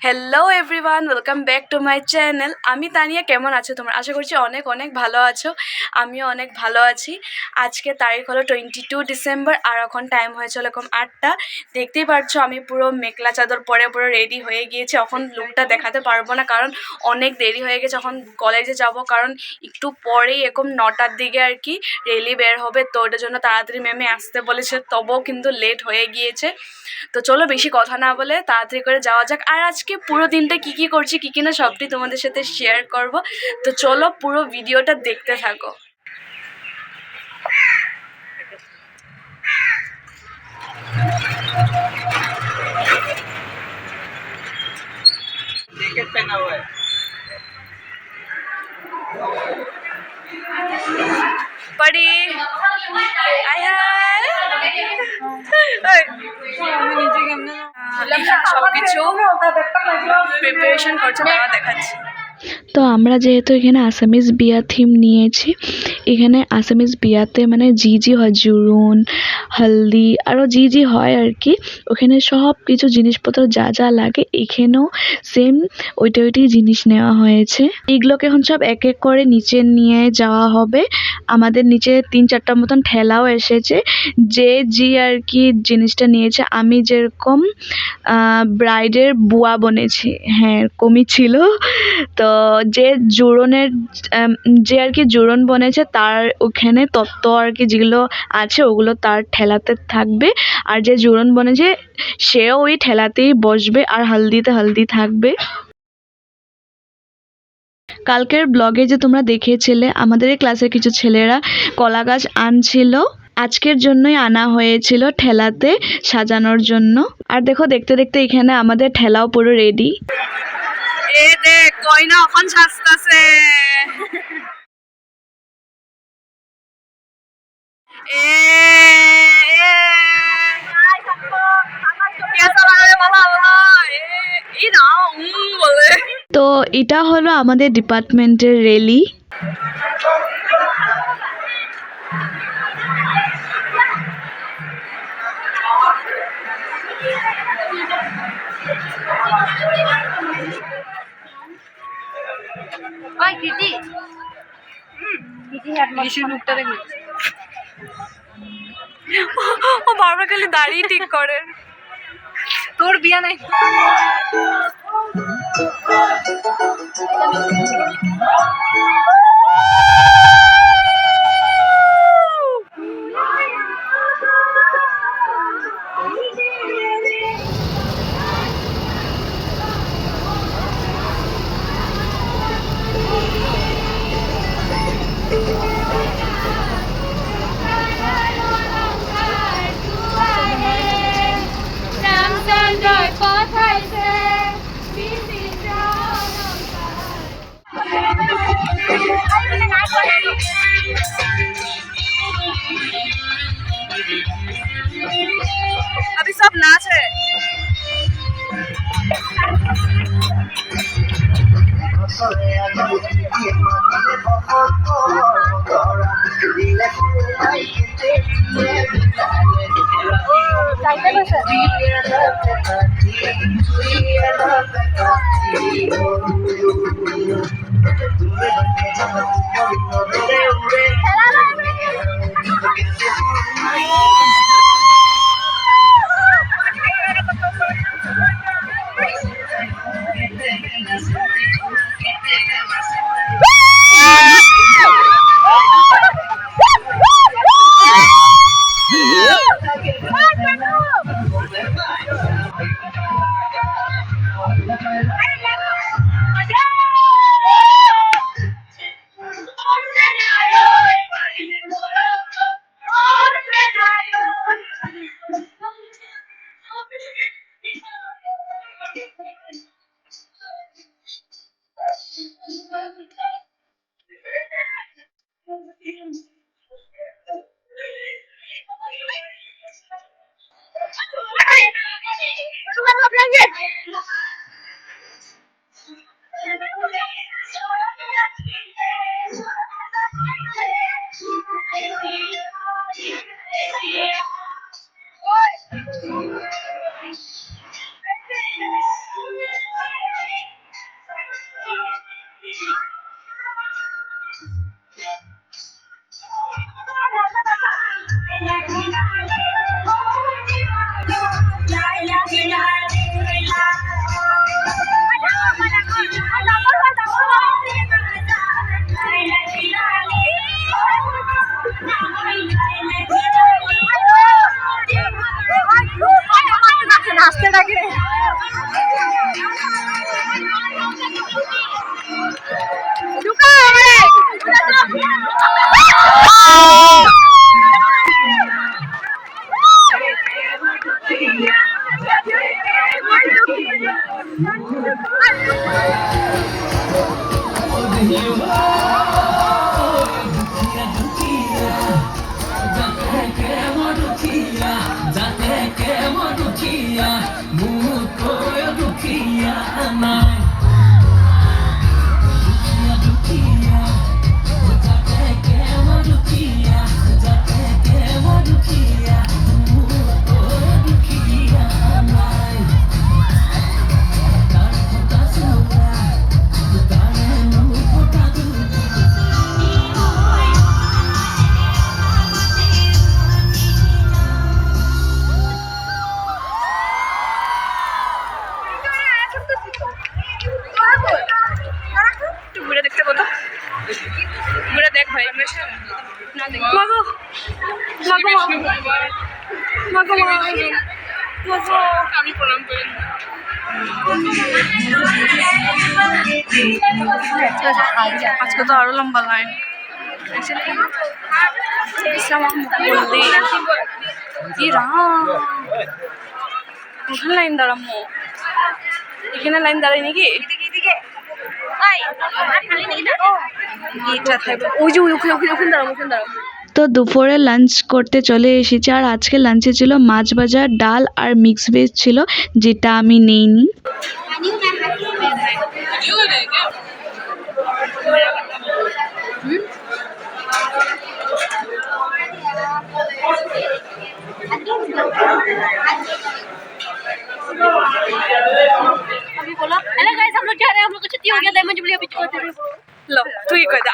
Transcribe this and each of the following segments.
Hello everyone, welcome back to my channel. আমি তানিয়া। কেমন আছো তোমরা? আশা করছি অনেক অনেক ভালো আছো। আমিও অনেক ভালো আছি। আজকে তারিখ হলো 22 ডিসেম্বর, আর এখন টাইম হয়েছে এরকম 8টা। দেখতেই পারছো আমি পুরো মেঘলা চাদর পরে পুরো রেডি হয়ে গিয়েছি। এখন লুকটা দেখাতে পারবো না, কারণ অনেক দেরি হয়ে গেছে। এখন কলেজে যাব, কারণ একটু পরেই এরকম 9টার দিকে আর কি রেলি বের হবে। তো ওটার জন্য তাড়াতাড়ি ম্যামে আসতে বলেছে, তবুও কিন্তু লেট হয়ে গিয়েছে। তো চলো বেশি কথা না বলে তাড়াতাড়ি করে যাওয়া যাক। আর আজকে পুরো দিনটা কি কি করছি কি কি না সবটি তোমাদের সাথে শেয়ার করব। তো চলো পুরো ভিডিওটা দেখতে থাকো। পড়ি আয় হায় সবকিছু প্রিপারেশন করছে, তারা দেখাচ্ছি। তো আমরা যেহেতু এখানে আসামিজ বিয়া থিম নিয়েছি, এখানে আসামিজ বিয়াতে মানে জি হয়, জুরুন, হলদি আরও জি হয় আর কি। ওখানে সব কিছু জিনিসপত্র যা যা লাগে এখানেও সেম ওইটি জিনিস নেওয়া হয়েছে। এগুলোকে এখন সব এক এক করে নিচে নিয়ে যাওয়া হবে। আমাদের নিচে 3-4টা মতন ঠেলাও এসেছে, যে আর কি জিনিসটা নিয়েছে। আমি যেরকম ব্রাইডের বুয়া বনেছি, হ্যাঁ এরকমই ছিল। তো যে জুড়নের যে আর কি জুড়ন বনেছে তার ওখানে তত্ত্ব আর কি যেগুলো আছে ওগুলো তার ঠেলাতে থাকবে, আর যে জুড়ন বনেছে সেও ওই ঠেলাতেই বসবে, আর হলদিতে হলদি থাকবে। কালকের ব্লগে যে তোমরা দেখেছিলে আমাদের এই ক্লাসের কিছু ছেলেরা কলা গাছ আনছিল, আজকের জন্যই আনা হয়েছিল ঠেলাতে সাজানোর জন্য। আর দেখো দেখতে দেখতে এখানে আমাদের ঠেলাও পুরো রেডি। এ দেখ কইনা এখন সাজতাছে। এ তো এটা হলো আমাদের ডিপার্টমেন্টের র্যালি। ও বারবার খালি দাঁড়িয়ে ঠিক করে। তোর বিয়া নাই? अभी सब नाच है। একটু ঘুরে দেখতে বলো, ঘুরে দেখ ভাই। মাগো মাগো মাগো মাগো, আমি প্রণাম করি। আজকে তো আরো লম্বা লাইন। ওখানে লাইন দাঁড়াবো, এখানে লাইন দাঁড়াই নাকি? ওই যে ওখানে দাঁড়াবো, ওখানে দাঁড়াবো। তো দুপুরে লাঞ্চ করতে চলে এসেছি, আর আজকে লাঞ্চে ছিল মাছ ভাজা, ডাল আর মিক্স ভেজ ছিল, যেটা আমি নেইনি। हेलो गाइस, हम लोग जा रहे हैं, हम लोग को छुट्टी हो गया, डायमंड जुबली अभी चुका दे। लो तू ही कर दे।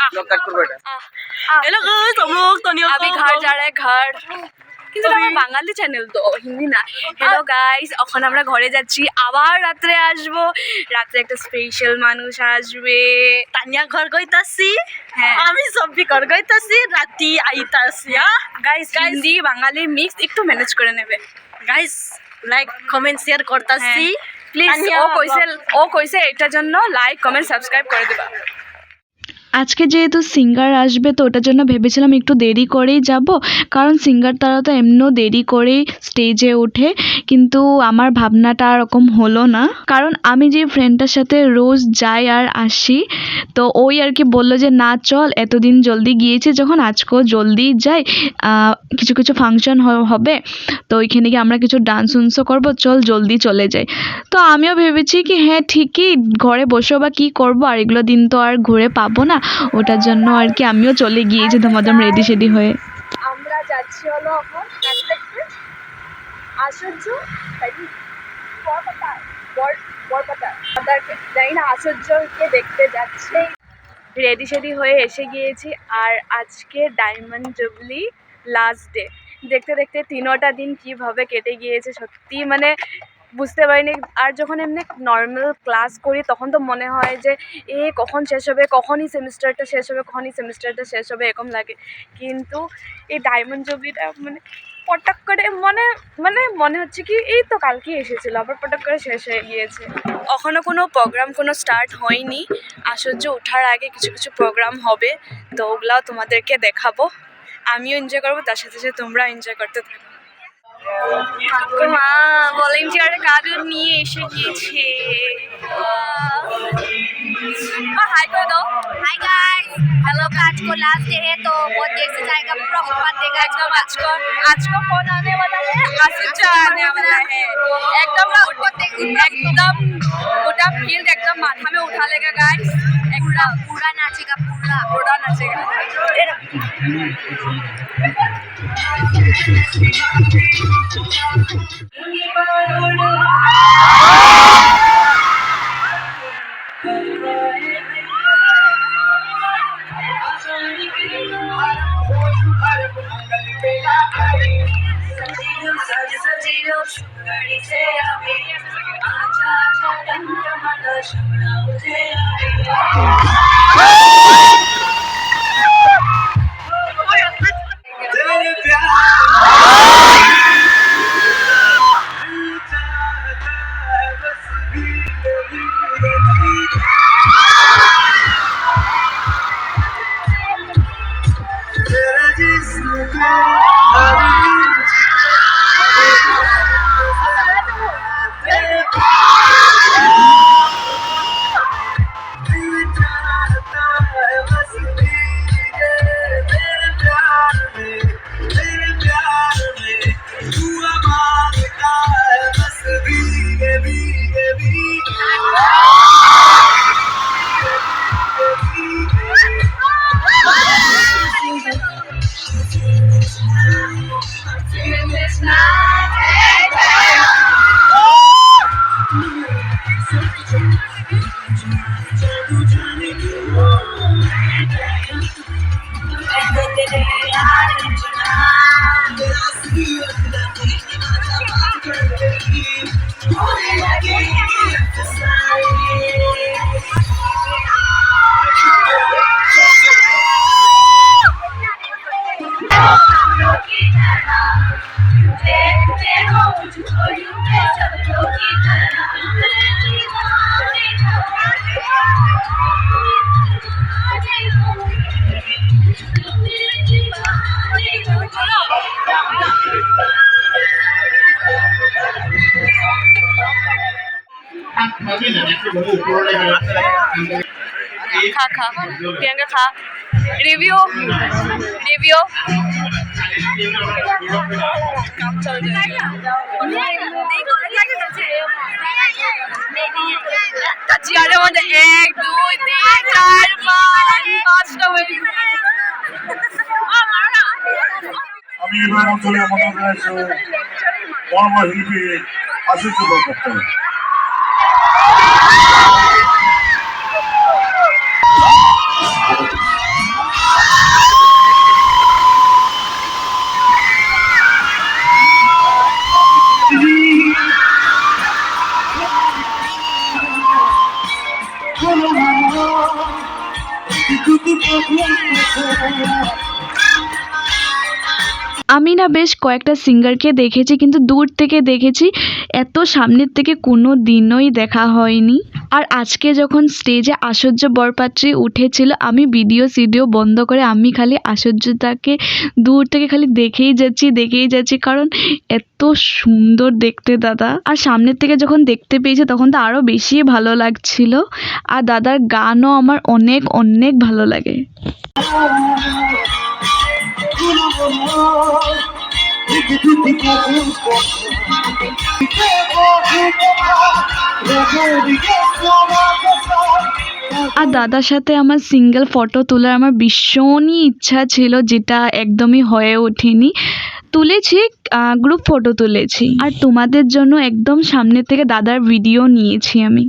हेलो गाइस, हम लोग तो नहीं अभी घर जा रहा है, घर কিন্তু আমার বাঙালি চ্যানেল তো, হিন্দি না। হ্যালো গাইস, এখন আমরা ঘরে যাচ্ছি, আবার রাত্রে আসবো। রাত্রে একটা স্পেশাল মানুষ আসবে। তানিয়া ঘর গইতাছি, হ্যাঁ আমি সবজি ঘর গইতাছি, রাতি আইতাছি। গাইস হিন্দি বাঙালি মিক্স একটু ম্যানেজ করে নেবে। গাইস লাইক কমেন্ট শেয়ার করতাছি প্লিজ। তানিয়া ও কইছে এটার জন্য লাইক কমেন্ট সাবস্ক্রাইব করে দেবা। আজকে যেহেতু সিঙ্গার আসবে, তো ওটার জন্য ভেবেছিলাম একটু দেরি করেই যাব, কারণ সিঙ্গার তারা তো এমনিও দেরি করেই স্টেজে ওঠে। কিন্তু আমার ভাবনাটা এরকম হলো না, কারণ আমি যে ফ্রেন্ডটার সাথে রোজ যাই আর আসি, তো ওই আর কি বললো যে না চল, এতদিন জলদি গিয়েছে যখন, আজকেও জলদি যাই, কিছু কিছু ফাংশন হবে, তো ওইখানে গিয়ে আমরা কিছু ডান্স উন্সও করবো, চল জলদি চলে যাই। তো আমিও ভেবেছি কি হ্যাঁ ঠিকই, ঘরে বসেও বা কী করবো, আর এগুলো দিন তো আর ঘুরে পাবো না, ওটার জন্য আর কি আমিও চলে গিয়েছি ধমাধম রেডি সেডি হয়ে। আমরা যাচ্ছি হলো এখন আশ্চর্য বরপাতা জানি না, আশ্চর্যকে দেখতে যাচ্ছে। রেডি সেডি হয়ে এসে গিয়েছি, আর আজকে ডায়মন্ড জুবলি লাস্ট ডে। দেখতে দেখতে 3টা দিন কীভাবে কেটে গিয়েছে সত্যি মানে বুঝতে পারিনি। আর যখন এমনি নর্মাল ক্লাস করি তখন তো মনে হয় যে কখন শেষ হবে, কখনই সেমিস্টারটা শেষ হবে, এরকম লাগে। কিন্তু এই ডায়মন্ড জুবলিটা মানে পটক করে মনে হচ্ছে কি এই তো কালকে এসেছিলো, আবার পটক করে শেষ হয়ে গিয়েছে। এখনও কোনো প্রোগ্রাম স্টার্ট হয়নি। আশ্চর্য ওঠার আগে কিছু কিছু প্রোগ্রাম হবে, তো ওগুলাও তোমাদেরকে দেখাবো। আমিও এনজয় করবো, তার সাথে সাথে তোমরা এনজয় করতে থাকো। মা ভলেন্টিয়ারে কার্ড নিয়ে এসে গিয়েছে। हाय कर दो। हाय गाइस, हेलो आज को लास्ट डे है तो बहुत देर से जाएगा, पूरा उत्पाद देगा एकदम आज को कौन आने वाला है? आश्चर्य आने वाला है। एकदम गोटा फील्ड एकदम माथा में उठा लेगा गाइस, एकदम पूरा नाचेगा, पूरा नाचेगा। খা খা প্রিয়াঙ্কা খা রিভিউ রিভিউ চেয়ারের মধ্যে 1 2 3 4 5 5টা হয়ে আমি এবার অঞ্চলে আমাদের রয়েছে কর্মশিল্পী আশিস বরকত্তর। আমি না বেশ কয়েকটা সিঙ্গারকে দেখেছি, কিন্তু দূর থেকে দেখেছি, এত সামনের থেকে কোনো দিনই দেখা হয়নি। আর আজকে যখন স্টেজে আশ্চর্য বরপাত্রী উঠেছিল, আমি ভিডিও বন্ধ করে আমি খালি আশ্চর্যতাকে দূর থেকে খালি দেখেই যাচ্ছি, কারণ এত সুন্দর দেখতে দাদা। আর সামনের থেকে যখন দেখতে পেয়েছি তখন তো আরও বেশি ভালো লাগছিল। আর দাদার গানও আমার অনেক অনেক ভালো লাগে। আর দাদার সাথে আমার সিঙ্গেল ফটো তোলার আমার ভীষণই ইচ্ছা ছিল, যেটা একদমই হয়ে ওঠেনি। তুলেছি, গ্রুপ ফটো তুলেছি, আর তোমাদের জন্য একদম সামনে থেকে দাদার ভিডিও নিয়েছি আমি।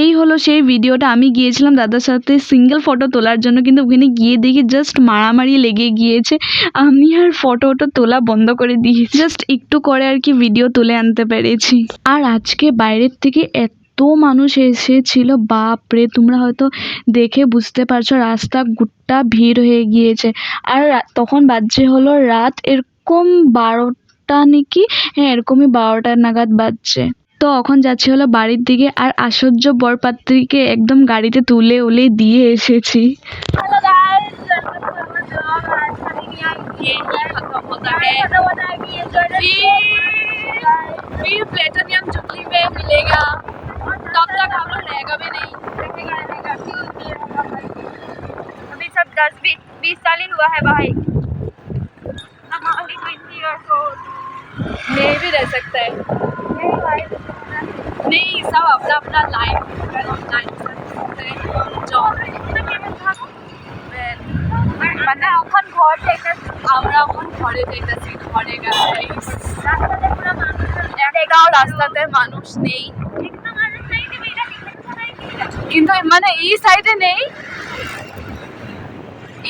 এই হলো সেই ভিডিওটা। আমি গিয়েছিলাম দাদার সাথে সিঙ্গেল ফটো তোলার জন্য, কিন্তু ওখানে গিয়ে দেখি জাস্ট মারামারি লেগে গিয়েছে। আমি আর ফটোটা তোলা বন্ধ করে দিয়েছি, জাস্ট একটু করে আর কি ভিডিও তুলে আনতে পেরেছি। আর আজকে বাইরের থেকে এত মানুষ এসেছিল, বাপরে, তোমরা হয়তো দেখে বুঝতে পারছো রাস্তা গোটা ভিড় হয়ে গিয়েছে। আর তখন বাজছে হলো রাত এরকম 12টা নাকি, হ্যাঁ এরকমই 12টা নাগাদ বাজছে। তো এখন যাচ্ছি হলো বাড়ির দিকে, আর আশ্চর্য বরপাত্রীকে একদম গাড়িতে তুলে উলে দিয়ে এসেছি। Hello guys, welcome to our blog. आज हमें यहाँ ये खत्म होता है, फिर प्लेटिनियम जुबली में मिलेगा, तब तक हम लोग रहेगा भी नहीं। अभी सब 10-20 साल ही हुआ है भाई। हम only 20 years old। नहीं भी रह सकता है, नहीं सब अपना अपना लाइफ মানে এখন ঘর থেকে আমরা এখন ঘরে যেতেছি, ঘরে গাইস। রাস্তাতে পুরো মানুষ একটাও রাস্তাতে মানুষ নেই, একটা মানুষ নেই, তুমি এটা দেখতে পাই কিন্তু মানে এই সাইডে নেই,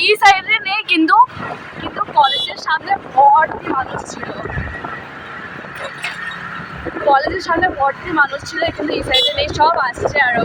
এই সাইডে নেই, কিন্তু কিন্তু কলেজের সামনে ভর্তি মানুষ ছিল, কলেজের সামনে ভর্তি মানুষ ছিল, কিন্তু এই সাইডে নেই, সব আসছে আরো।